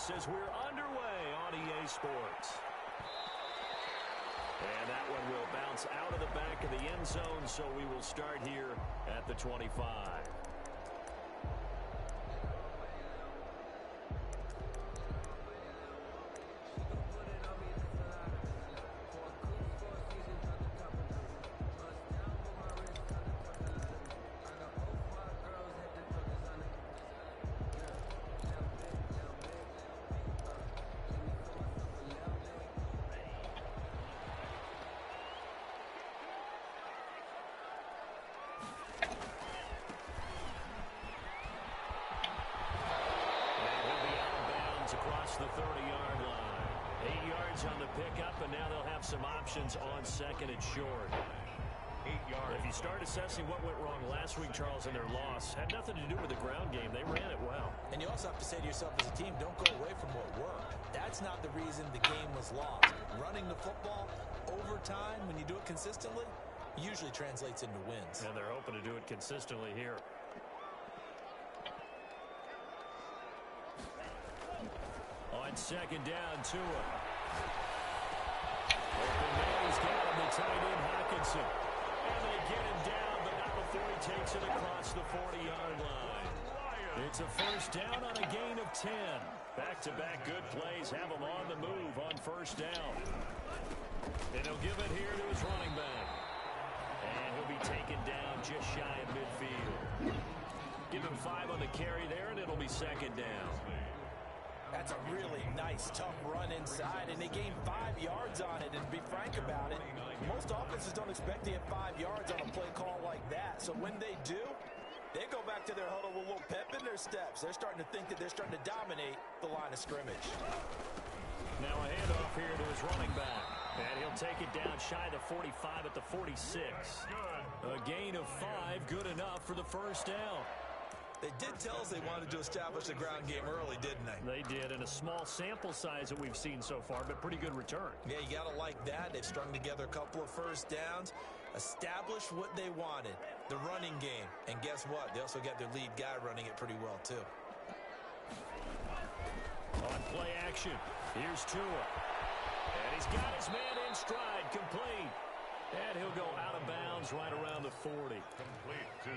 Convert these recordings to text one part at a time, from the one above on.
this as we're underway on EA Sports. And that one will bounce out of the back of the end zone, so we will start here at the 25. Across the 30-yard line. 8 yards on the pickup, and now they'll have some options on second and short. 8 yards. If you start assessing what went wrong last week, Charles, in their loss, had nothing to do with the ground game. They ran it well. And you also have to say to yourself as a team, don't go away from what worked. That's not the reason the game was lost. Running the football over time, when you do it consistently, usually translates into wins. And they're hoping to do it consistently here. On second down, Tua. Open man, he's got him, the tight end, Hawkinson. And they get him down, but not before he takes it across the 40-yard line. It's a first down on a gain of 10. Back-to-back good plays have him on the move on first down. And he'll give it here to his running back. And he'll be taken down just shy of midfield. Give him 5 on the carry there, and it'll be second down. That's a really nice, tough run inside, and they gained 5 yards on it. And to be frank about it, most offenses don't expect to get 5 yards on a play call like that. So when they do, they go back to their huddle with a little pep in their steps. They're starting to think that they're starting to dominate the line of scrimmage. Now a handoff here to his running back. And he'll take it down shy of the 45 at the 46. A gain of 5, good enough for the first down. They did tell us they wanted to establish the ground game early, didn't they? They did, and a small sample size that we've seen so far, but pretty good return. Yeah, you got to like that. They've strung together a couple of first downs, established what they wanted, the running game. And guess what? They also got their lead guy running it pretty well, too. On play action, here's Tua. And he's got his man in stride, complete. And he'll go out of bounds right around the 40.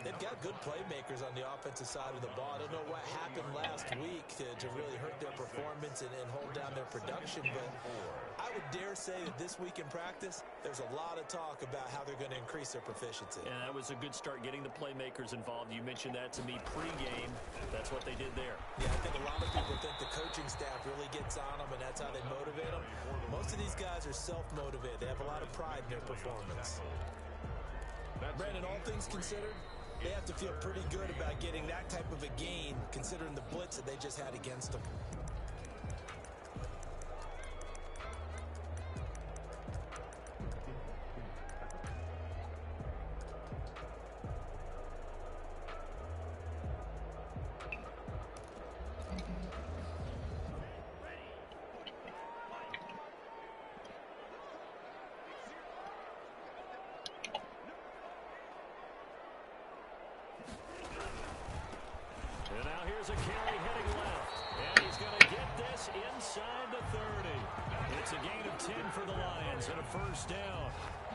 They've got good playmakers on the offensive side of the ball. I don't know what happened last week to really hurt their performance and hold down their production, but I would dare say that this week in practice, there's a lot of talk about how they're going to increase their proficiency. And that was a good start getting the playmakers involved. You mentioned that to me pregame. That's what they did there. Yeah, I think a lot of people think the coaching staff really gets on them, and that's how they motivate them. Most of these guys are self-motivated. They have a lot of pride in their performance. Brandon, all things considered, they have to feel pretty good about getting that type of a gain, considering the blitz that they just had against them. Here's a carry heading left, and he's going to get this inside the 30. It's a gain of 10 for the Lions and a first down.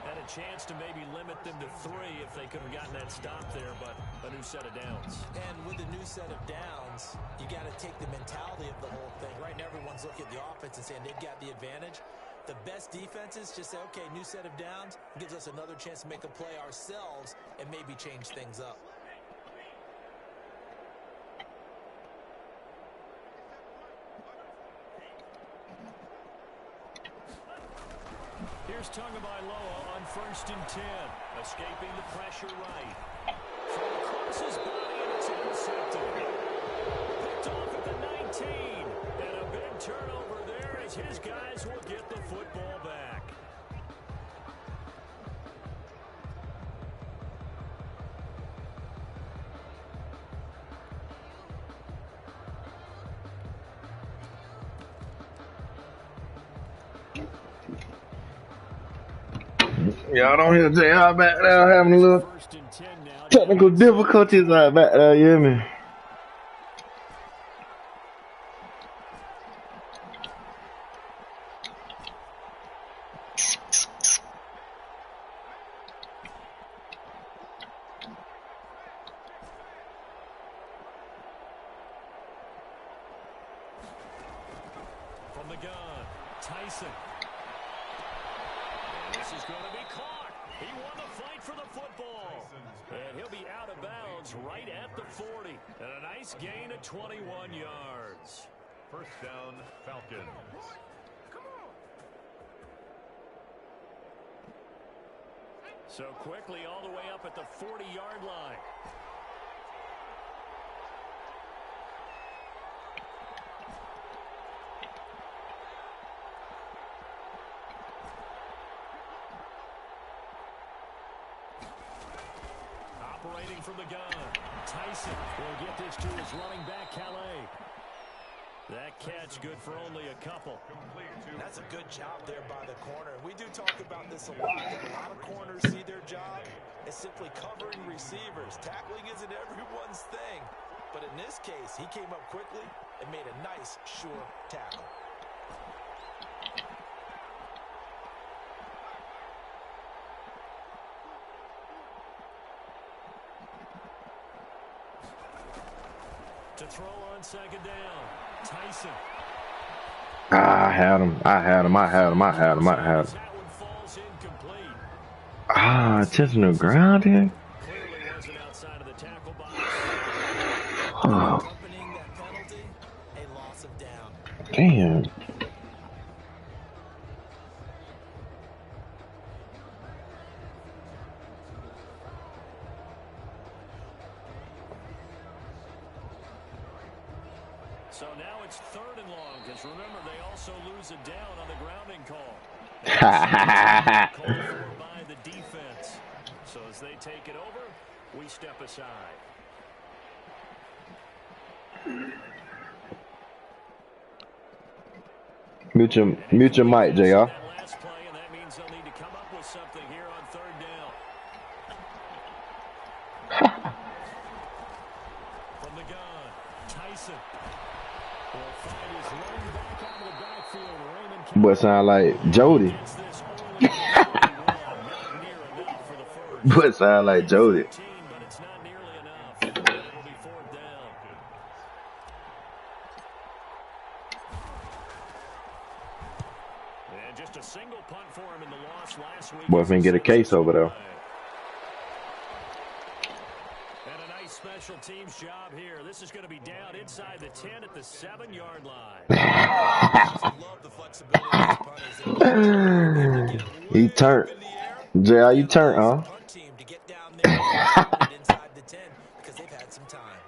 Had a chance to maybe limit them to 3 if they could have gotten that stop there, but a new set of downs. And with a new set of downs, you got to take the mentality of the whole thing. Right now, everyone's looking at the offense and saying they've got the advantage. The best defenses just say, okay, new set of downs, gives us another chance to make a play ourselves and maybe change things up. Here's Tagovailoa on first and 10. Escaping the pressure right. From across his body, and it's intercepted. Picked off at the 19. And a big turnover there as his guys will get the football back. Y'all don't hear JR back there having a little technical difficulties back there, you hear me? From the gun, Tyson. And this is going to be caught. He won the fight for the football. And he'll be out of bounds right at the 40. And a nice gain of 21 yards. First down, Falcons. So quickly all the way up at the 40-yard line. Operating from the gun, Tyson will get this to his running back, Calais. That catch good for only a couple. That's a good job there by the corner. We do talk about this a lot. A lot of corners see their job as simply covering receivers. Tackling isn't everyone's thing. But in this case, he came up quickly and made a nice, sure tackle. To throw on second down, Tyson. I had him. Touching the ground here. Clearly wasn't outside of the tackle box. Accompanying that penalty, a loss of down. Damn. So now it's 3rd and long, because remember, they also lose a down on the grounding call. Called for by the defense. So as they take it over, we step aside. Mute your mic, JR. That last play, and that means they'll need to come up with something here on 3rd down. From the gun, Tyson. Boy sound like Jody. Boy sound like Jody. But it's not nearly enough. It'll be 4th down. And just a single punt for him in the loss last week. Boy, if we can get a case over there. And a nice special teams job here. This is going to be down inside the 10 at the 7-yard line. He turned. JR, you turned, huh? To get down there inside the 10 because they've had some time.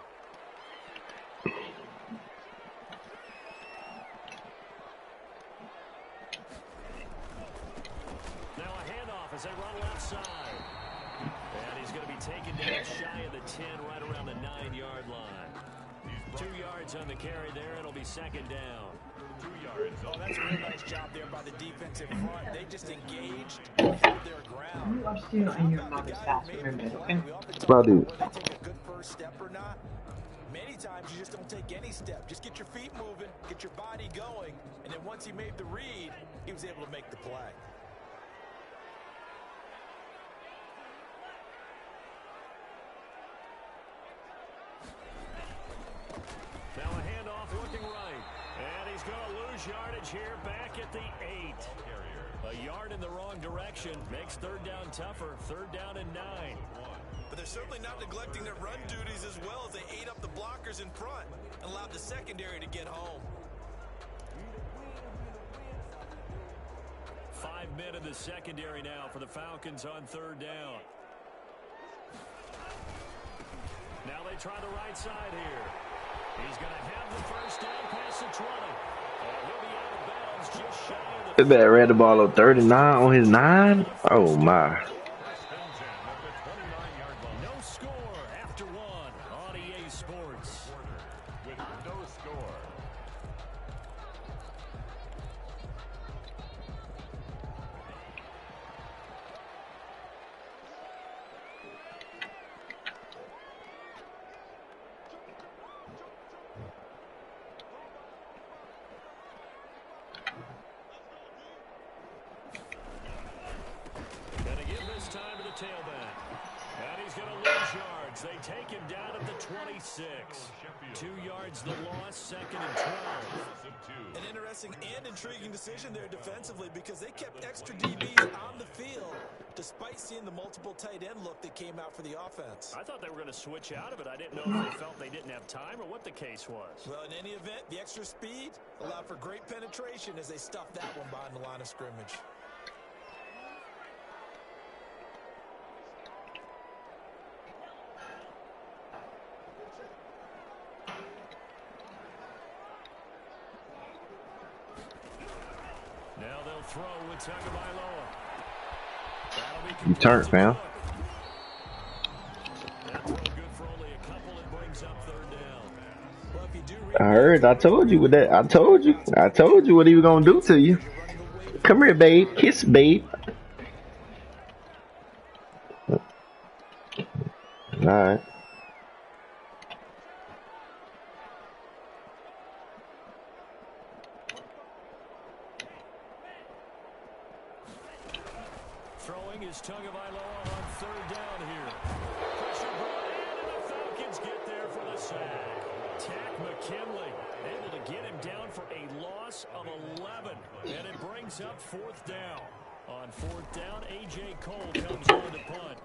Now a handoff as they run left side. And he's going to be taken down shy of the 10, right around the 9-yard line. 2 yards on the carry there. It'll be 2nd down. 2 yards. Oh, that's a real nice job there by the defensive front. They just engaged and held their ground. You are still in your mother's house, remember, okay? Well, dude. Whether they take a good first step or not, many times you just don't take any step. Just get your feet moving, get your body going, and then once he made the read, he was able to make the play. Now a handoff looking right. And he's going to lose yardage here back at the 8. A yard in the wrong direction makes 3rd down tougher. 3rd down and 9. But they're certainly not neglecting their run duties as well as they ate up the blockers in front and allowed the secondary to get home. 5 men in the secondary now for the Falcons on 3rd down. Now they try the right side here. He's going to have the first down past the 20. And he'll be out of bounds just shy of the... That man ran the ball on 39 on his 9. Oh, my. No score after 1 on EA Sports. With no score. Gonna give this time to the tailback. And he's going to lose yards. They take him down at the 26. 2 yards the loss, 2nd and 12. of 2. An interesting and intriguing decision there defensively because they kept extra DBs on the field despite seeing the multiple tight end look that came out for the offense. I thought they were going to switch out of it. I didn't know if they felt they didn't have time or what the case was. Well, in any event, the extra speed allowed for great penetration as they stuffed that one behind the line of scrimmage. Now they'll throw with Tagovailoa. You turned, fam. I heard. I told you with that. I told you what he was gonna do to you. Come here, babe. Kiss, babe. All right. Throwing is Tagovailoa on third down here. Pressure brought in, and the Falcons get there for the sack. Tack McKinley able to get him down for a loss of 11, and it brings up fourth down. On fourth down, A.J. Cole comes on to punt.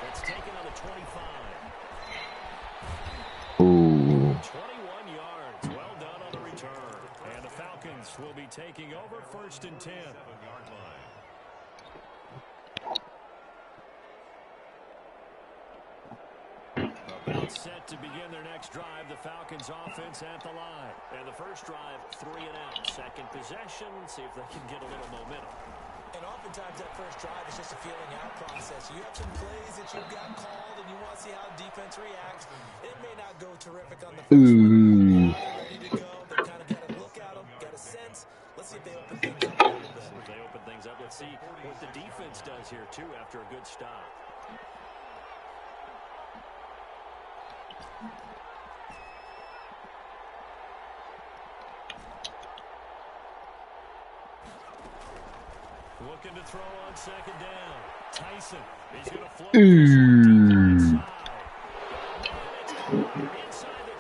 It's taken on the 25. Ooh. 21 yards. Well done on the return. And the Falcons will be taking over first and 10. 7-yard line. About set to begin their next drive. The Falcons offense at the line. And the first drive, 3 and out. Second possession. See if they can get a little momentum. And oftentimes that first drive is just a feeling out process. You have some plays that you've got called and you want to see how defense reacts. It may not go terrific on the first one. They're ready to go. They kind of got a look at them, got a sense. Let's see if they open things up a little bit. If they open things up, let's see what the defense does here, too, after a good stop. Looking to throw on second down. Tyson, he's going to float this one deep inside. Inside the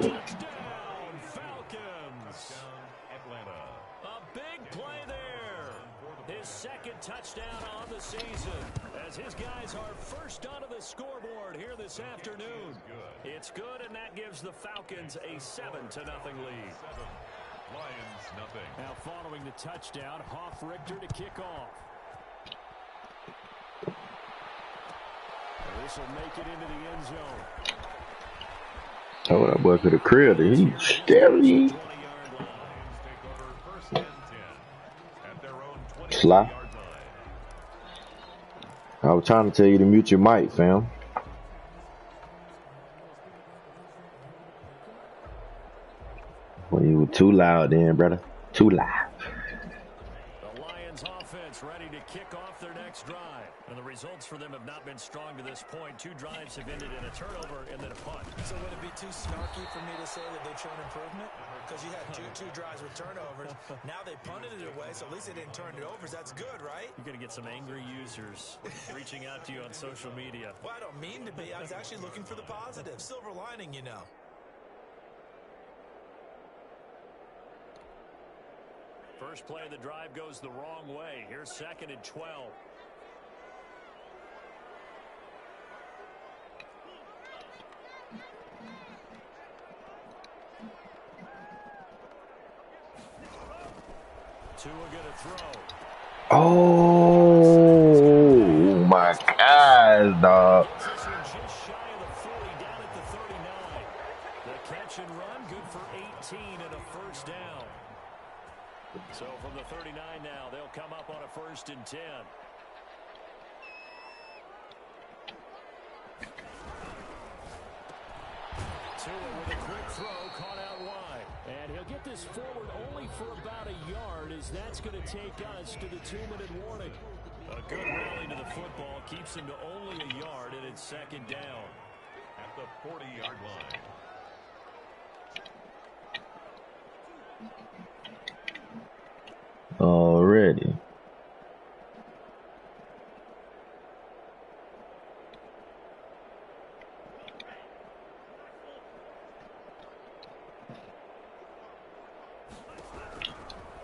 10. Touchdown, Falcons. Touchdown, Atlanta. A big play there. His second touchdown on the season as his guys are first onto the scoreboard here this afternoon. It's good, and that gives the Falcons a 7-0 lead. 7. Lions, nothing. Now following the touchdown, Richter to kick off. This will make it into the end zone. Oh, that boy could have crilled it. He's scary. Lions take over first and 10 at their own 20-yard Sly. line. I was trying to tell you to mute your mic, fam. Well, you were too loud then, brother. Too loud. The Lions offense ready to kick off their next drive. And the results for them have not been strong to this point. 2 drives have ended in a turnover and then a punt. So would it be too snarky for me to say that they've shown improvement? Because you had two drives with turnovers. Now they punted it away, so at least they didn't turn it over. That's good, right? You're going to get some angry users reaching out to you on social media. Well, I don't mean to be. I was actually looking for the positive. Silver lining, you know. First play of the drive goes the wrong way. Here's second and 12. Tua gonna throw. Oh my God, dog. Just shy of the 40, down at the 39. The catch and run, good for 18 and a first down. So from the 39 now, they'll come up on a first and 10. Tua with a quick throw, caught out wide. And he'll get this forward only for about a yard, as that's going to take us to the 2-minute warning. A good rally to the football keeps him to only a yard, and it's second down. At the 40-yard line. Already.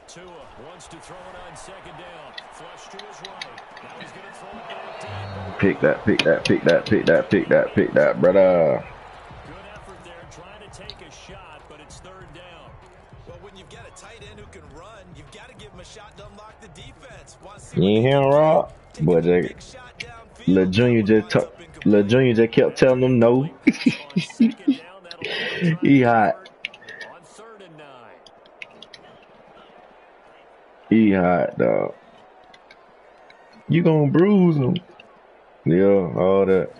Tua wants to throw it on second down. Flush to his right. Now he's going to throw it back deep. Pick that, pick that, pick that, pick that, pick that, pick that, brother. Good effort there trying to take a shot, but it's third down. Well, when you've got a tight end who can run, you've got to give him a shot to unlock the defense. You ain't hearing Rob? Boy, Lil Junior just kept telling them no. He hot. On 3rd and 9. He hot, dog. You gonna bruise him. Yeah, all that.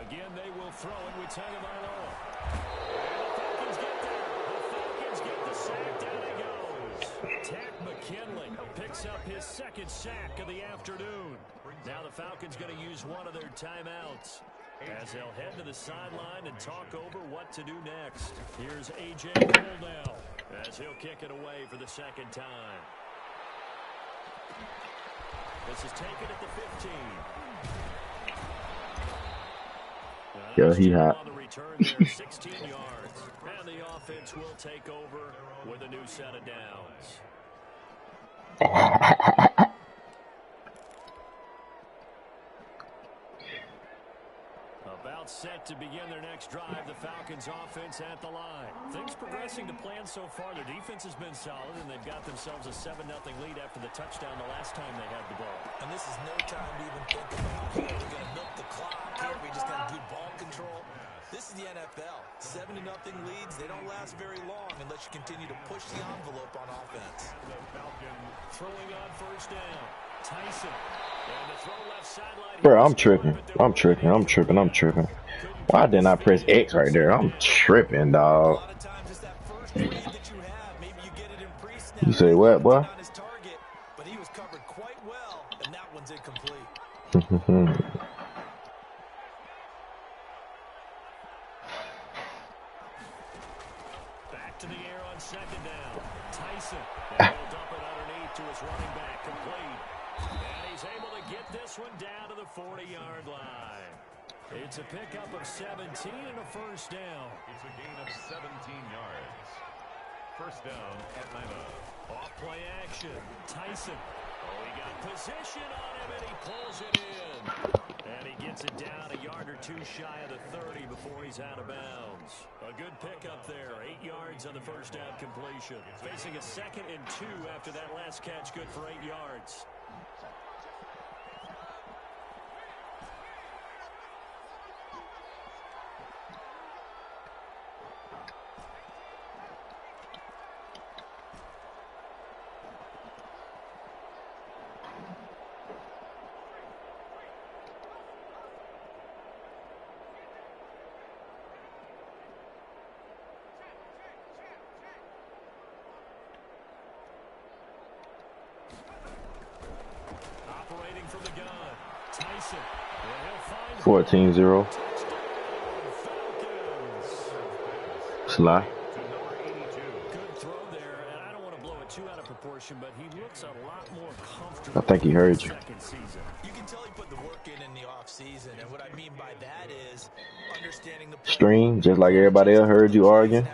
Again, they will throw it with Tagovailoa. And the Falcons get there. The Falcons get the sack. Down he goes. Tack McKinley picks up his second sack of the afternoon. Now the Falcons going to use one of their timeouts as they'll head to the sideline and talk over what to do next. Here's A.J. Cole now as he'll kick it away for the second time. This is taken at the 15. Yeah, he hot. On the return there, 16 yards. And the offense will take over with a new set of downs. About set to begin their next drive, the Falcons offense at the line. Things progressing to plan so far. Their defense has been solid, and they've got themselves a 7-0 lead after the touchdown the last time they had the ball. And this is no time to even think about, hey, we're going to milk the clock. Here, we just got good ball control. This is the NFL. 7-0 leads, they don't last very long unless you continue to push the envelope on offense. Throwing on first down. Tyson. And the throw left sideline. Bro, I'm tripping. I'm tripping. I'm tripping. I'm tripping. Why didn't I press X right there? I'm tripping, dog. You say what, boy? But he was covered quite well, and that one's incomplete. Back to the air on second down. Tyson. And he'll dump it underneath to his running back. Complete. And he's able to get this one down to the 40-yard line. It's a pickup of 17 and a first down. It's a gain of 17 yards. First down, Atlanta. Off play action. Tyson. Oh, he got position on him, and he pulls it in. And he gets it down a yard or two shy of the 30 before he's out of bounds. A good pickup there. 8 yards on the first down completion. Facing a 2nd and 2 after that last catch. Good for 8 yards. Operating from the gun. Tyson. 14-0. Sly. Good throw there, and I don't want to blow it too out of proportion, but he looks a lot more comfortable. I think he heard you. Second season. You can tell he put the work in the offseason, and what I mean by that is understanding the Stream, just like everybody else heard you arguing.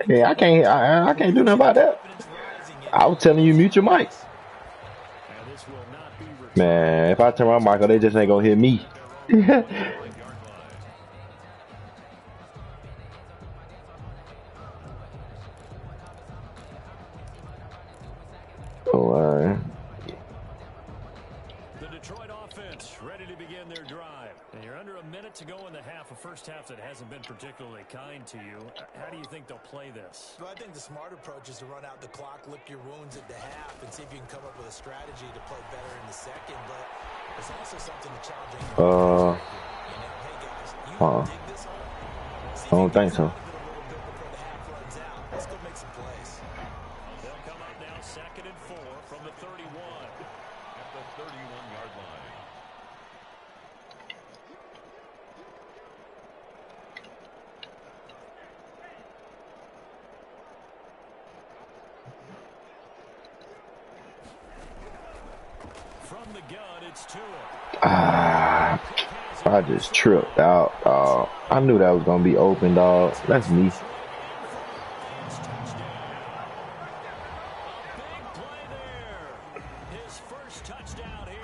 Yeah, I can't do nothing about that. I was telling you mute your mic. Man, if I turn my mic on, they just ain't gonna hear me. Oh, alright. The Detroit offense ready to begin their drive. And you're under a minute to go in the half, a first half that hasn't been particularly kind to you. How do you think they'll play this? Well, I think the smart approach is to run out the clock, lick your wounds at the half, and see if you can come up with a strategy to play better in the second. But there's also something to challenging. Hey guys, you dig this hole? I don't think so. Let's go make some plays. They'll come up now 2nd and 4 from the 31. At the 31-yard line. From the gun, it's Tua. Ah, I just tripped out, dog. I knew that was gonna be open, dog. That's me.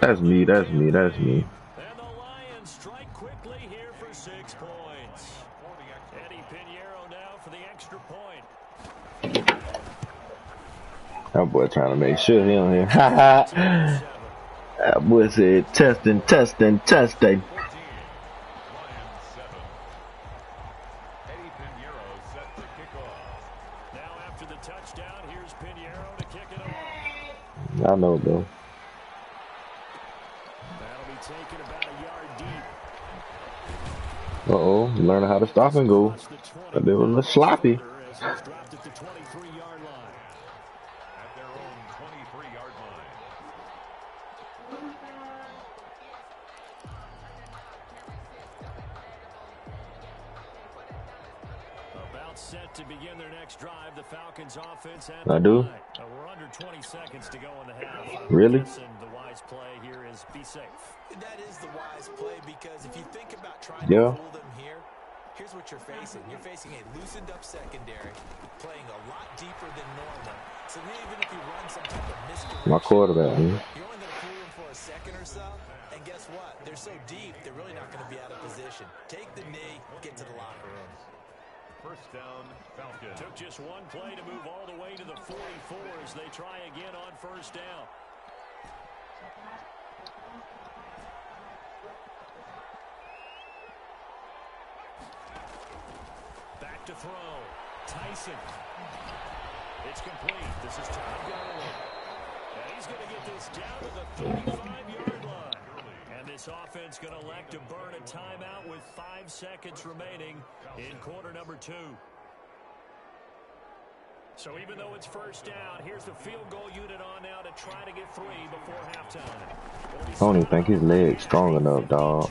That's me. That's me. That's me. And the Lions strike quickly here for 6 points. Eddie Pinheiro now for the extra point. That boy trying to make sure he don't hear. Ha ha. That boy said testing, testing, testing. 14, Lions 7. Eddie Pinheiro set to kick off. Now after the touchdown, here's Pinheiro to kick it off. I know, though. That'll be taken about a yard deep. Uh-oh, learning how to stop and go. A little sloppy. As he's dropped at the 23-yard line. At their own 23-yard line. About set to begin their next drive. The Falcons offense at I the do. line. We're under 20 seconds to go in the half. Really? The wise play here is be safe. That is the wise play because if you think about trying Yeah. to fool them here, here's what you're facing. You're facing a loosened up secondary, playing a lot deeper than normal. So even if you run some type of misdirection, My quarterback, man. you're only going to fool them for a second or so. And guess what? They're so deep, they're really not going to be out of position. Take the knee, get to the locker room. First down, Falcons. Took just one play to move all the way to the 44 as they try again on first down. Back to throw. Tyson. It's complete. This is Todd Gurley. And he's going to get this down to the 35-yard line. And this offense going to elect to burn a timeout with 5 seconds remaining in quarter number 2. So even though it's first down, here's the field goal unit on now to try to get 3 before halftime. I don't even think his leg's strong enough, dog.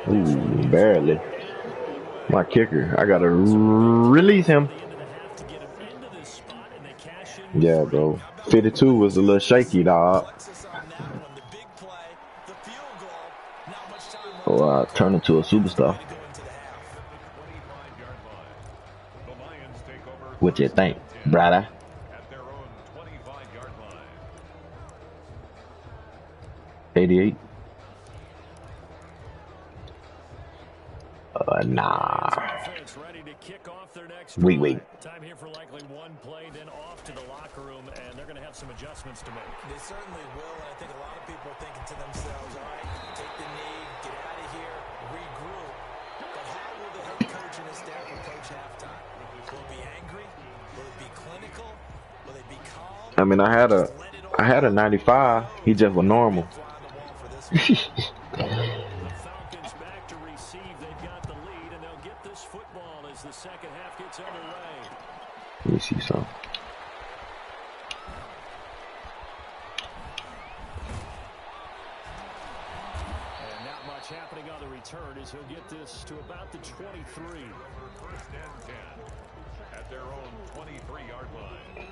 Ooh, barely. My kicker. I gotta release him. Yeah, bro. 52 was a little shaky, dog. Oh, I turned into a superstar. What you think, brother? At their own 25-yard line. 88. Nah. Wait. Time here for likely one play, then off to the locker room, and they're going to have some adjustments to make. They certainly will, and I think a lot of people are thinking to themselves, all right, take the knee, get out of here, regroup. But how will the head coach and his staff approach halftime? Will it be angry? Will it be clinical? Will it be calm? I mean, I had a 95. He just was normal. The Falcons back to receive. They've got the lead, and they'll get this football as the second half gets underway. Let me see something. And not much happening on the return as he'll get this to about the 23. First and 10. At their own 23-yard line.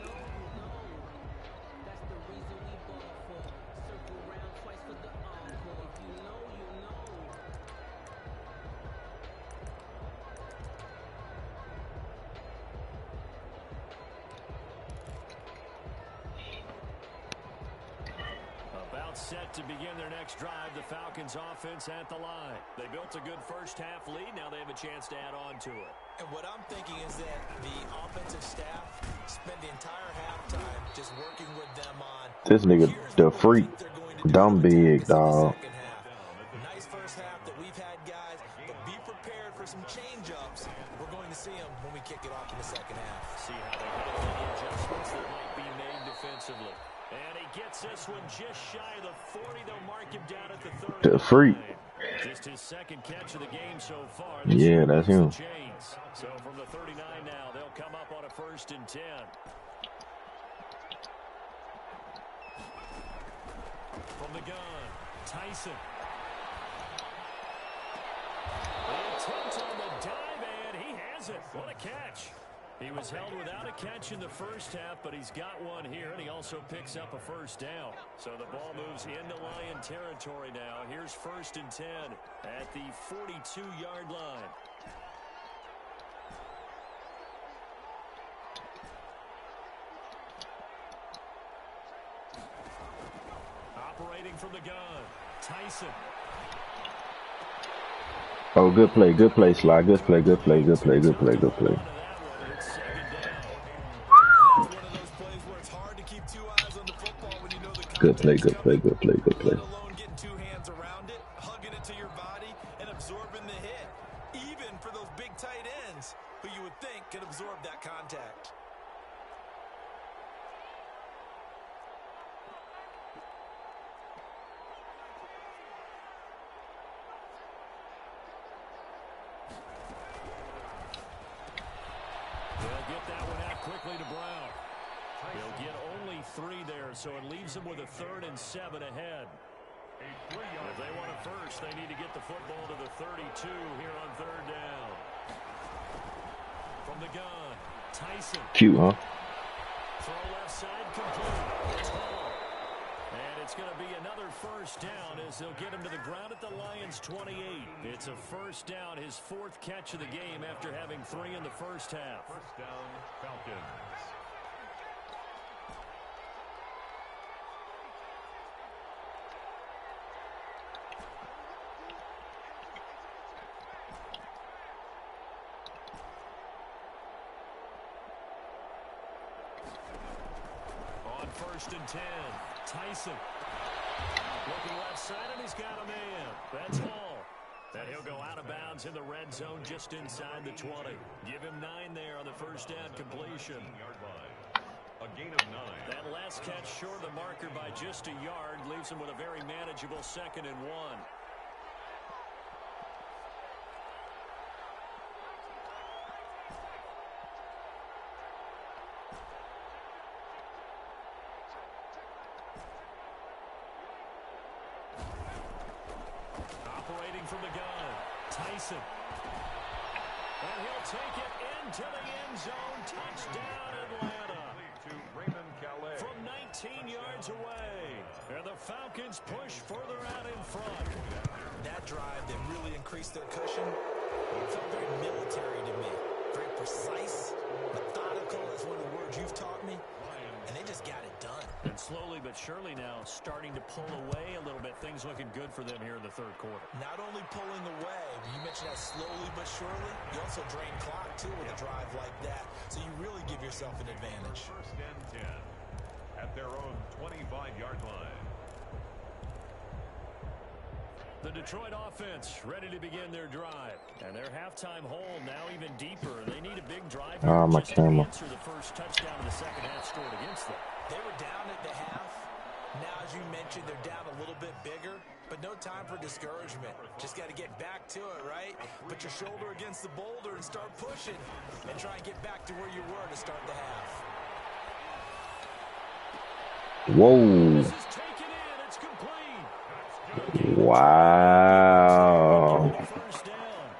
Set to begin their next drive, the Falcons offense at the line. They built a good first half lead. Now they have a chance to add on to it. And what I'm thinking is that the offensive staff spent the entire halftime just working with them on This nigga, the freak, dumb big, dog. Nice first half that we've had, guys, but be prepared for some change-ups. We're going to see them when we kick it off in the second half. See how they handle any adjustments that might be made defensively. And he gets this one just shy of the 40. They'll mark him down at the 30. The freak. Just his second catch of the game so far. Yeah, that's him. So from the 39 now, they'll come up on a 1st and 10. From the gun, Tyson. The attempt on the dive, and he has it. What a catch. He was held without a catch in the first half, but he's got one here, and he also picks up a first down. So the ball moves into Lion territory now. Here's 1st and 10 at the 42-yard line. Operating from the gun, Tyson. Oh, good play, Sly. Good play. Good play. Let alone getting 2 hands around it, hugging it to your body, and absorbing the hit. Even for those big tight ends, who you would think can absorb that contact. They'll get that one out quickly to Brown. They'll get only 3 there, so it leaves them with a 3rd and 7 ahead. If they want it first, they need to get the football to the 32 here on 3rd down. From the gun, Tyson. Cute, huh? Throw left side, complete. And it's going to be another first down as they'll get him to the ground at the Lions' 28. It's a first down, his 4th catch of the game after having 3 in the first half. First down, Falcons. On 1st and 10, Tyson. Looking left side, and he's got a man. That's all. And he'll go out of bounds in the red zone just inside the 20. Give him 9 there on the first down completion. A gain of 9. That last catch short of the marker by just a yard leaves him with a very manageable 2nd and 1. Operating from the gun, Tyson. And he'll take it into the end zone. Touchdown, Atlanta. To Raymond Calais. From 19 yards away. And the Falcons push further out in front. That drive that really increased their cushion felt very military to me. Very precise, methodical is one of the words you've taught me. And they just got it done. And slowly but surely now starting to pull away a little bit. Things looking good for them here in the 3rd quarter. Not only pulling away, you mentioned that slowly but surely, you also drain clock too with a drive like that. So you really give yourself an advantage. 1st and 10 at their own 25-yard line. The Detroit offense ready to begin their drive. And their halftime hole now even deeper. They need a big drive Ah, my just camera. to answer the first touchdown of the second half scored against them. They were down at the half. Now, as you mentioned, they're down a little bit bigger, but no time for discouragement. Just got to get back to it, right? Put your shoulder against the boulder and start pushing and try and get back to where you were to start the half. Whoa. This is taken in. It's complete. Wow. First down.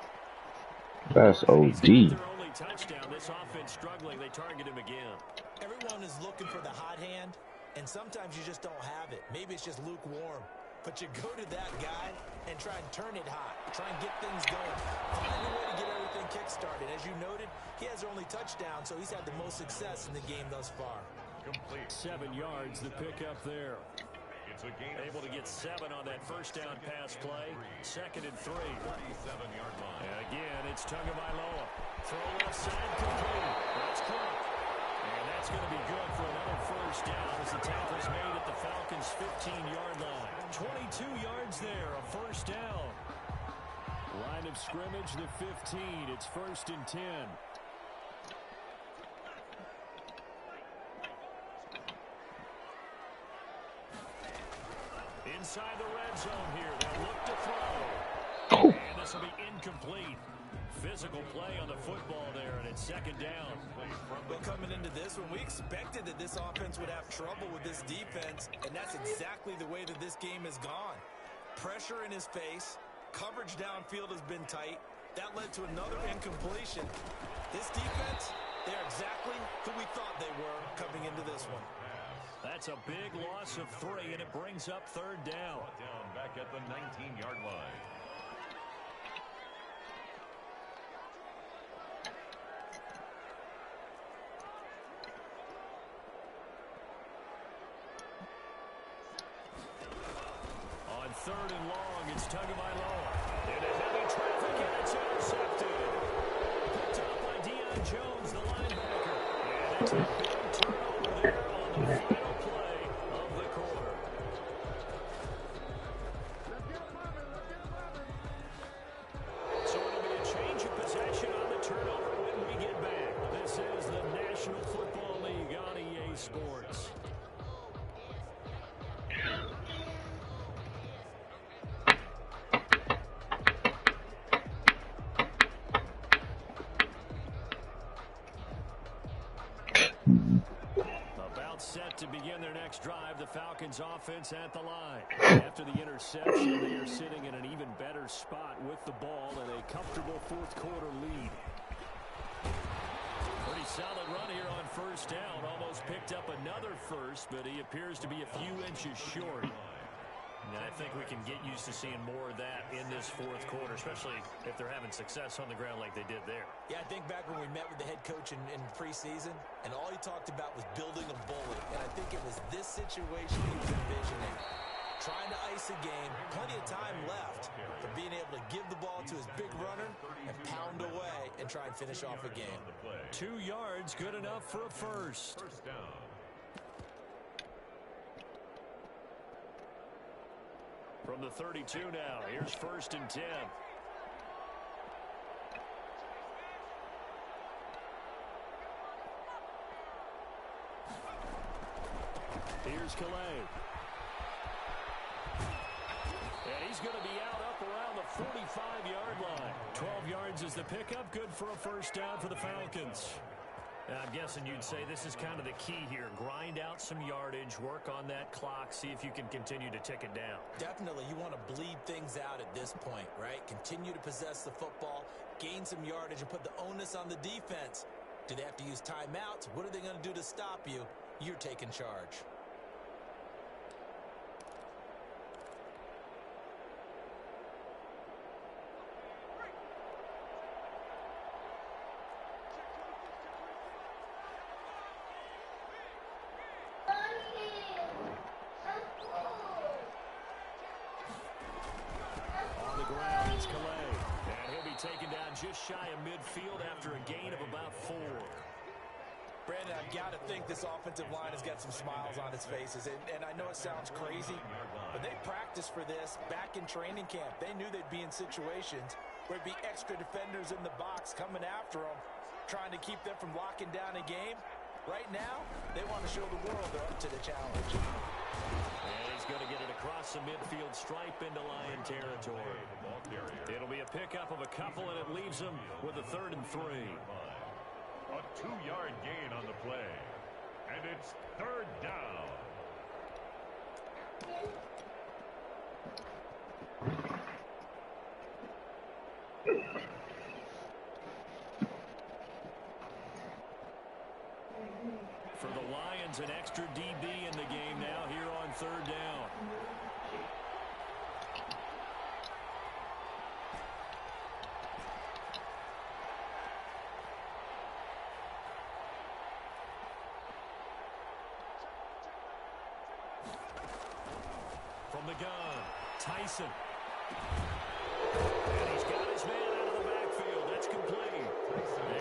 That's OD. Their only touchdown. This offense struggling. They target him again. Everyone is looking for the hot hand, and sometimes you just don't have it. Maybe it's just lukewarm. But you go to that guy and try and turn it hot. Try and get things going. Find a way to get everything kick-started. As you noted, he has their only touchdown, so he's had the most success in the game thus far. Complete. 7 yards, the pickup there. It's a gain Able to get 7 on that first down pass play. 2nd and 3. 37-yard line. And again, it's Tagovailoa. Throw left side, complete. That's caught. And that's going to be good for another first down as the tackle's made at the Falcons' 15-yard line. 22 yards there, a first down. Line of scrimmage, the 15. It's 1st and 10. Inside the red zone here. They'll look to throw. And this will be incomplete. Physical play on the football there, and it's 2nd down. Well, coming into this one, we expected that this offense would have trouble with this defense, and that's exactly the way that this game has gone. Pressure in his face. Coverage downfield has been tight. That led to another incompletion. This defense, They're exactly who we thought they were coming into this one. That's a big loss of 3, and it brings up 3rd down. Down back at the 19-yard line. On 3rd and long, it's Tagovailoa. Into heavy traffic, and it's intercepted. Picked up by Deion Jones, the linebacker. And it's a big turnover there on the final play of the quarter. So it'll be a change of possession on the turnover when we get back. This is the National Football League on EA Sports. About set to begin their next drive, the Falcons offense at the line. After the interception, they are sitting in an even better spot with the ball and a comfortable 4th quarter lead. Pretty solid run here on 1st down. Almost picked up another first, but he appears to be a few inches short. And I think we can get used to seeing more of that in this 4th quarter, especially if they're having success on the ground like they did there. Yeah, I think back when we met with the head coach in preseason, and all he talked about was building a bully. And I think it was this situation he was envisioning. Trying to ice a game, plenty of time left for being able to give the ball to his big runner and pound away and try and finish off a game. 2 yards, good enough for a first. First down. From the 32 now, here's 1st and 10. Here's Calais. And he's going to be out up around the 45-yard line. 12 yards is the pickup, good for a first down for the Falcons. I'm guessing you'd say this is kind of the key here. Grind out some yardage, work on that clock, see if you can continue to tick it down. Definitely, you want to bleed things out at this point, right? Continue to possess the football, gain some yardage, and put the onus on the defense. Do they have to use timeouts? What are they going to do to stop you? You're taking charge. Taken down just shy of midfield after a gain of about 4. Brandon, I've got to think this offensive line has got some smiles on its faces. And I know it sounds crazy, but they practiced for this back in training camp. They knew they'd be in situations where it'd be extra defenders in the box coming after them, trying to keep them from locking down a game. Right now, they want to show the world they're up to the challenge. And he's going to get it across the midfield stripe into Lion territory. It'll be a pickup of a couple, and it leaves him with a 3rd and 3. A 2-yard gain on the play. And it's 3rd down. For the Lions, an extra DB in the game now here on 3rd down. From the gun, Tyson. And he's got his man out of the backfield. That's complete.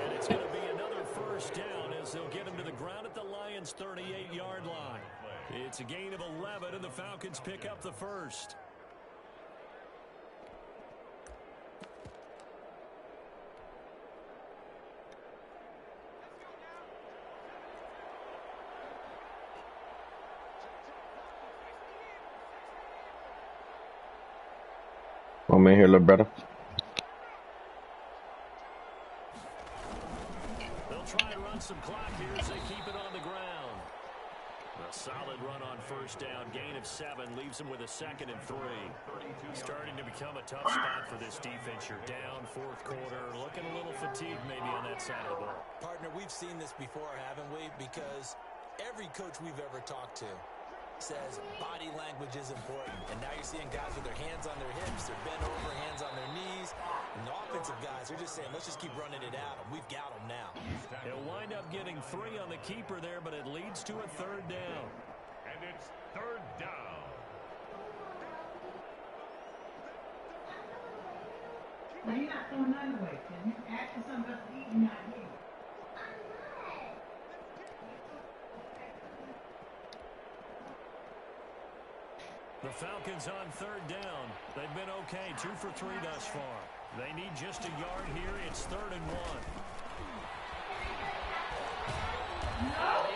And it's going to be another first down as they'll get him to the ground at the Lions' 38-yard line. It's a gain of 11, and the Falcons pick up the first. I'm in here, little brother. They'll try and run some clock here as they keep it on the ground. A solid run on first down. Gain of 7 leaves them with a 2nd and 3. Starting to become a tough spot for this defense. You're down fourth quarter, looking a little fatigued maybe on that side of the ball. Partner, we've seen this before, haven't we? Because every coach we've ever talked to says body language is important. And now you're seeing guys with their hands on their hips, they're bent over, hands on their knees. And the offensive guys are just saying, let's just keep running it out. We've got them now. He'll wind up getting 3 on the keeper there, but it leads to a third down. And it's third down. Well, you're not throwing none away, can you? Ask for something else to eat and not eat. The Falcons on third down. They've been okay, 2 for 3 thus far. They need just a yard here. It's 3rd and 1.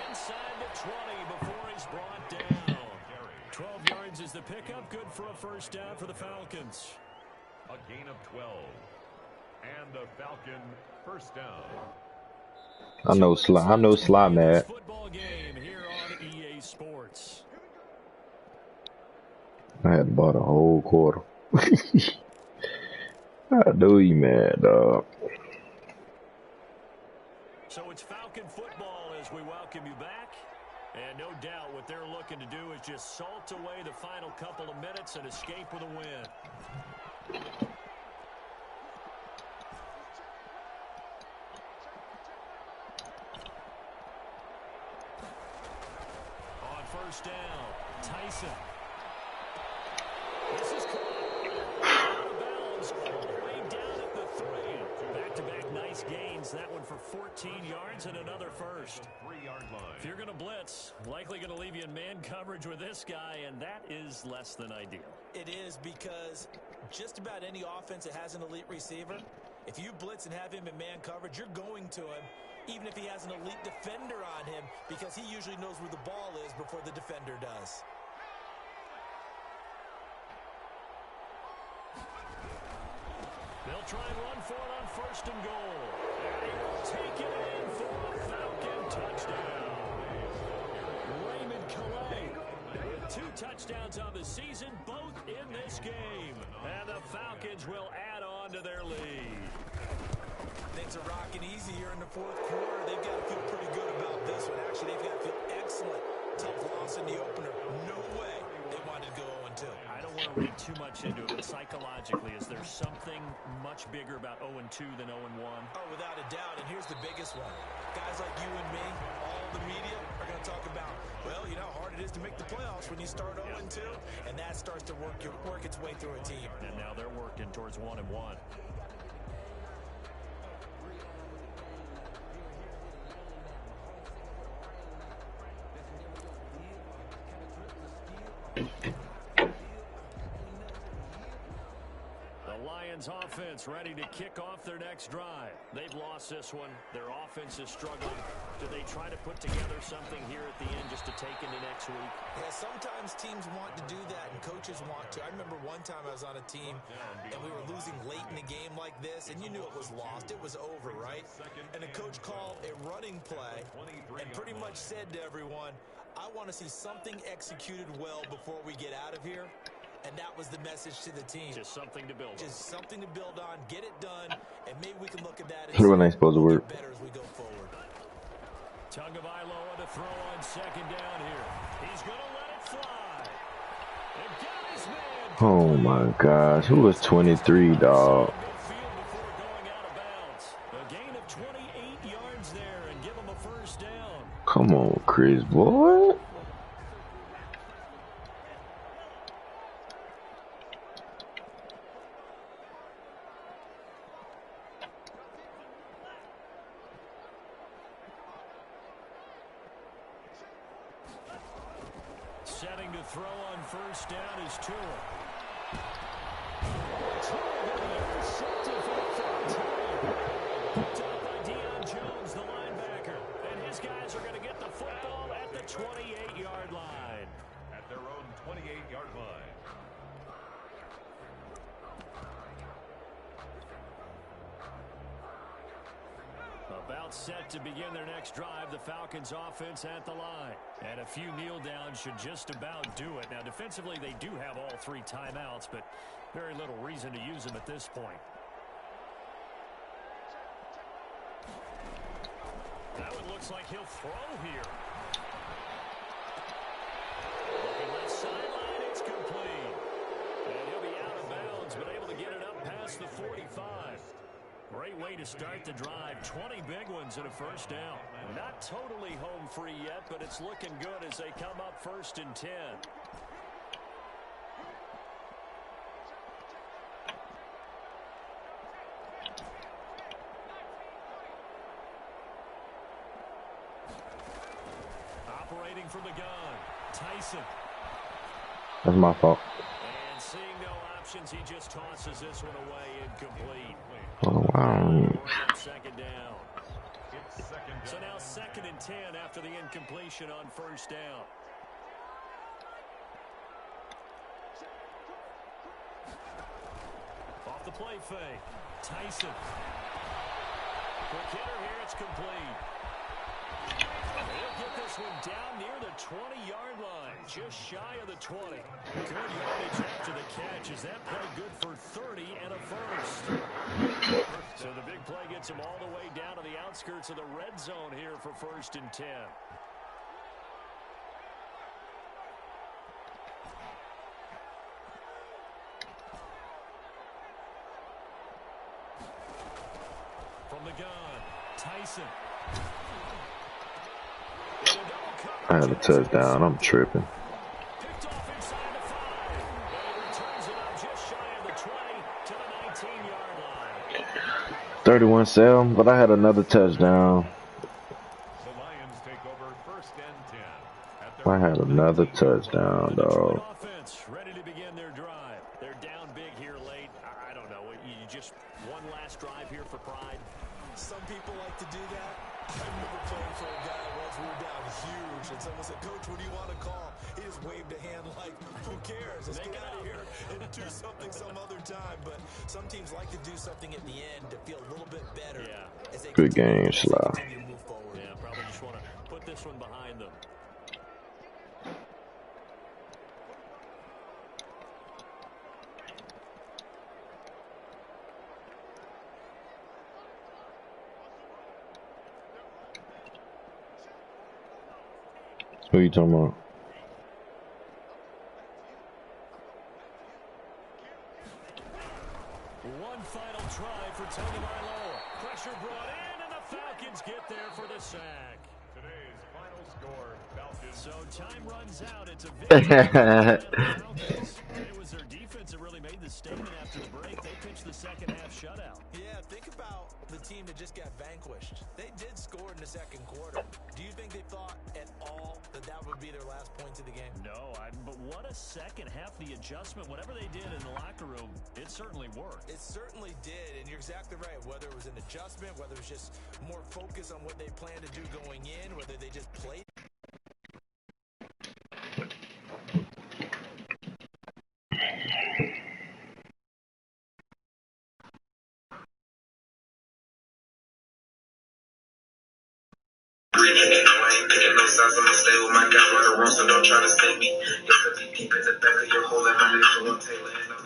Inside the 20 before he's brought down. 12 yards is the pickup. Good for a first down for the Falcons. A gain of 12. And the Falcon first down. I know Sly mad. Football game here on EA Sports. I had to buy the whole quarter. I know he mad, dog. So it's Falcon football as we welcome you back. And no doubt what they're looking to do is just salt away the final couple of minutes and escape with a win. On first down, Tyson. This is out of bounds all the way down at the 3. Back-to-back nice gains. That one for 14 yards and another first. 3-yard line. If you're going to blitz, likely going to leave you in man coverage with this guy, and that is less than ideal. It is, because just about any offense that has an elite receiver, if you blitz and have him in man coverage, you're going to him, even if he has an elite defender on him, because he usually knows where the ball is before the defender does. They'll try and run for it on first and goal. And he will take it in for a Falcon touchdown. Raymond Calais with 2 touchdowns on the season, both in this game. And the Falcons will add on to their lead. Things are rocking easy here in the fourth quarter. They've got to feel pretty good about this one. Actually, they've got to feel excellent. Tough loss in the opener. No way they wanted to go 0-2. I don't want to read too much into it, but psychologically, is there something much bigger about 0-2 than 0-1? Oh, without a doubt, and here's the biggest one. Guys like you and me, all the media, are going to talk about, well, you know how hard it is to make the playoffs when you start 0-2, and that starts to work its way through a team. And now they're working towards 1-1. Lions offense ready to kick off their next drive. They've lost this one. Their offense is struggling. Do they try to put together something here at the end just to take into next week? Yeah, sometimes teams want to do that and coaches want to. I remember one time I was on a team and we were losing late in a game like this, and you knew it was lost. It was over, right? And the coach called a running play and pretty much said to everyone, I want to see something executed well before we get out of here. And that was the message to the team. Just something to build on. Just something to build on, get it done, and maybe we can look at that and When ain't supposed to work. get better as we go forward. Tagovailoa to throw on second down here. He's going to let it fly. And got his man. Oh my gosh, who was 23, dog? A gain of 28 yards there and give him a first down. Come on, Chris, boy. Setting to throw on first down is Tua. Picked up by Deion Jones, the linebacker. And his guys are going to get the football at the 28-yard line. At their own 28-yard line. A About set to begin their next drive, the Falcons offense at the line. And a few kneel downs should just about do it. Now, defensively, they do have all 3 timeouts, but very little reason to use them at this point. That one looks like he'll throw here. Looking left sideline, it's complete. And he'll be out of bounds, but able to get it up past the 45. Great way to start the drive. 20 big ones and a first down. Not totally home free yet, but it's looking good as they come up 1st and 10. Operating from the gun, Tyson. That's my fault. And seeing no options, he just tosses this one away, incomplete. Oh, wow. Second down. So now 2nd and 10 after the incompletion on 1st down. Off the play fake, Tyson. Quick hitter here, it's complete. They'll get this one down near the 20-yard line, just shy of the 20. Good yardage after the catch. Is that play good for 30 and a first? So the big play gets him all the way down to the outskirts of the red zone here for 1st and 10. From the gun, Tyson. I had a touchdown. I'm tripping. Picked off inside the 5. And he returns it up just shy of the 20 to the 19-yard line. 31-7, but I had another touchdown. The Lions take over 1st and 10. I had another touchdown, dog. Offense ready to begin their drive. They're down big here late. I don't know. You just one last drive here for pride. Some people like to do that. I remember playing for a guy once we were down huge, and someone said, "Coach, what do you want to call?" He just waved a hand like, "Who cares? Let's get out of here and do something some other time." But some teams like to do something at the end to feel a little bit better. Yeah. As they Good game, Sly. move forward. Yeah, probably just want to put this one behind them. Who you talking about? One final try for Tagovailoa. Pressure brought in, and the Falcons get there for the sack. Today's final score, Falcons. So time runs out. It's a victory for the Falcons. It was their defense that really made the statement after the break. They pitched the second half shutout. Yeah, think about the team that just got vanquished. They did score in the 2nd quarter. Do you think they thought at all that that would be their last points of the game? No, but what a second half. The adjustment, whatever they did in the locker room, it certainly worked. It certainly did, and you're exactly right. Whether it was an adjustment, whether it was just more focus on what they planned to do going in, whether they just played. I ain't picking no sides, I'ma stay with my guy right around, so don't try to stay me. Your 50 deep in the back of your hole, and my legs on Taylor, and I'm